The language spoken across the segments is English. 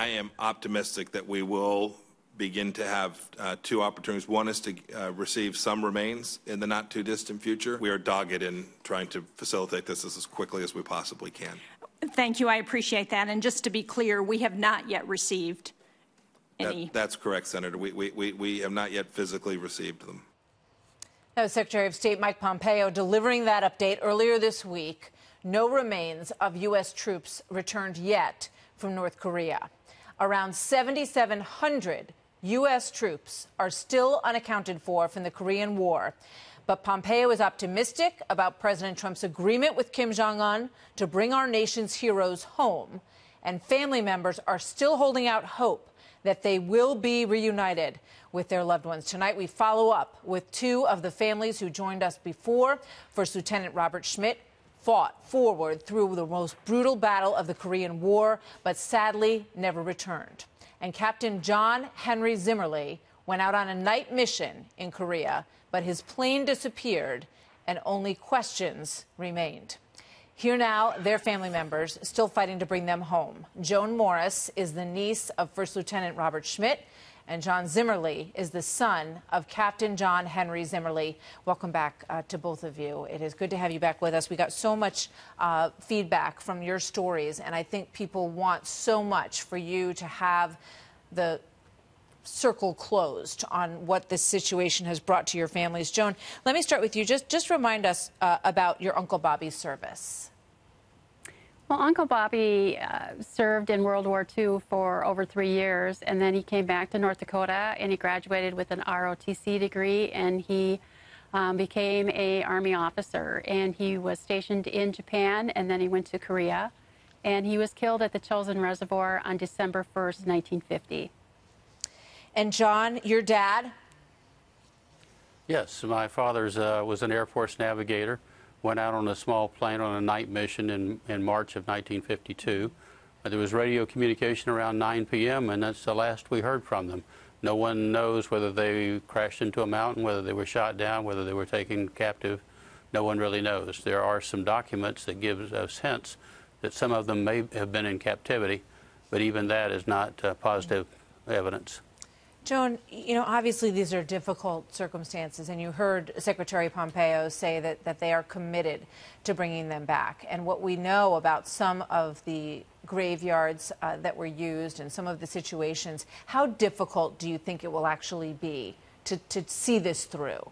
I am optimistic that we will begin to have two opportunities. One is to receive some remains in the not too distant future. We are dogged in trying to facilitate this as quickly as we possibly can. Thank you. I appreciate that. And just to be clear, we have not yet received any. That's correct, Senator. We have not yet physically received them. That was Secretary of State Mike Pompeo delivering that update earlier this week. No remains of U.S. troops returned yet from North Korea. Around 7,700 U.S. troops are still unaccounted for from the Korean War. But Pompeo is optimistic about President Trump's agreement with Kim Jong-un to bring our nation's heroes home. And family members are still holding out hope that they will be reunited with their loved ones. Tonight, we follow up with two of the families who joined us before. First Lieutenant Robert Schmidt fought forward through the most brutal battle of the Korean War, but sadly never returned. And Captain John Henry Zimmerly went out on a night mission in Korea, but his plane disappeared and only questions remained. Here now, their family members still fighting to bring them home. Joan Morris is the niece of First Lieutenant Robert Schmidt, and John Zimmerly is the son of Captain John Henry Zimmerly. Welcome back to both of you. It is good to have you back with us. We got so much feedback from your stories, and I think people want so much for you to have the circle closed on what this situation has brought to your families. Joan, let me start with you. Just remind us about your Uncle Bobby's service. Well, Uncle Bobby served in World War II for over 3 years, and then he came back to North Dakota, and he graduated with an ROTC degree, and he became an Army officer, and he was stationed in Japan, and then he went to Korea, and he was killed at the Chosin Reservoir on December 1st, 1950. And John, your dad? Yes, my father was an Air Force navigator, went out on a small plane on a night mission in March of 1952. There was radio communication around 9 p.m., and that's the last we heard from them. No one knows whether they crashed into a mountain, whether they were shot down, whether they were taken captive. No one really knows. There are some documents that give us hints that some of them may have been in captivity, but even that is not positive evidence. Joan, you know, obviously these are difficult circumstances, and you heard Secretary Pompeo say that they are committed to bringing them back. And what we know about some of the graveyards that were used and some of the situations, how difficult do you think it will actually be to see this through?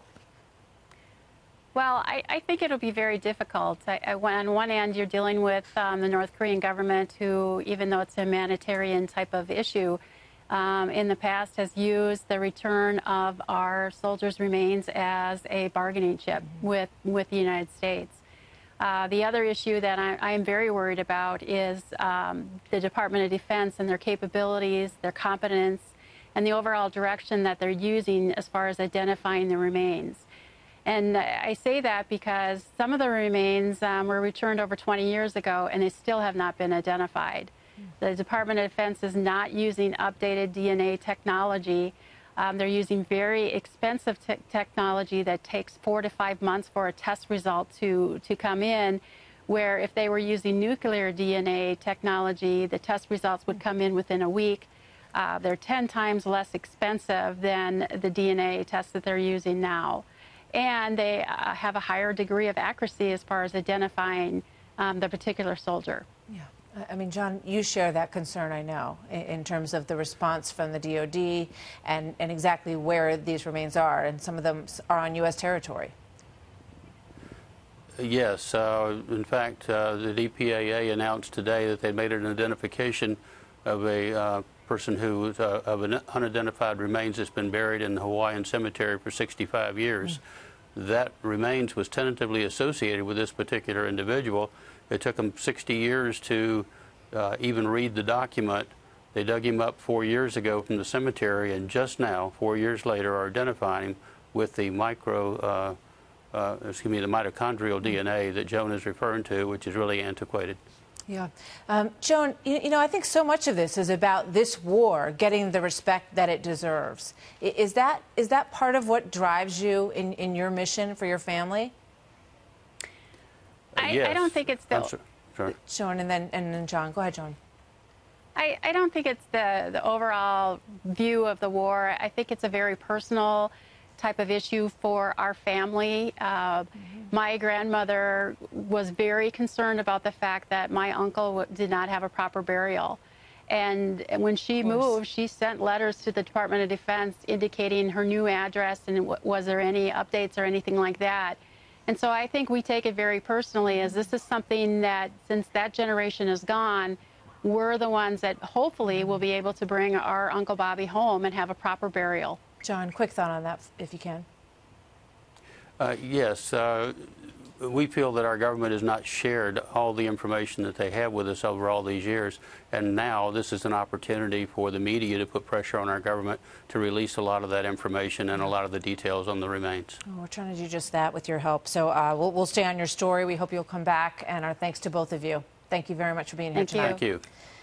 Well, I think it'll be very difficult. On one end, you're dealing with the North Korean government, who, even though it's a humanitarian type of issue, in the past has used the return of our soldiers' remains as a bargaining chip with the United States. The other issue that I am very worried about is the Department of Defense and their capabilities, their competence, and the overall direction that they're using as far as identifying the remains. And I say that because some of the remains were returned over 20 years ago, and they still have not been identified. The Department of Defense is not using updated DNA technology. They're using very expensive technology that takes 4 to 5 months for a test result to come in, where if they were using nuclear DNA technology, the test results would come in within a week. They're 10 times less expensive than the DNA tests that they're using now. And they have a higher degree of accuracy as far as identifying the particular soldier. Yeah. I mean, John, you share that concern, I know, in terms of the response from the DOD and exactly where these remains are, and some of them are on U.S. territory. Yes. In fact, the DPAA announced today that they made an identification of a person who of an unidentified remains that's been buried in the Hawaiian cemetery for 65 years. That remains was tentatively associated with this particular individual. It took them 60 years to even read the document. They dug him up 4 years ago from the cemetery, and just now, 4 years later, are identifying him with the mitochondrial DNA that Joan is referring to, which is really antiquated. Yeah. Joan, you know, I think so much of this is about this war getting the respect that it deserves. Is that part of what drives you in your mission for your family? Yes. I don't think it's the... Sorry. Joan, and then John. Go ahead, Joan. I don't think it's the overall view of the war. I think it's a very personal type of issue for our family. My grandmother was very concerned about the fact that my uncle did not have a proper burial. And when she moved, she sent letters to the Department of Defense indicating her new address and was there any updates or anything like that. And so I think we take it very personally, as this is something that, since that generation is gone, we're the ones that hopefully will be able to bring our Uncle Bobby home and have a proper burial. John, quick thought on that, if you can. Yes. We feel that our government has not shared all the information that they have with us over all these years, and now this is an opportunity for the media to put pressure on our government to release a lot of that information and a lot of the details on the remains. Oh, we're trying to do just that with your help. So we'll stay on your story. We hope you'll come back, and our thanks to both of you. Thank you very much for being here tonight. Thank you.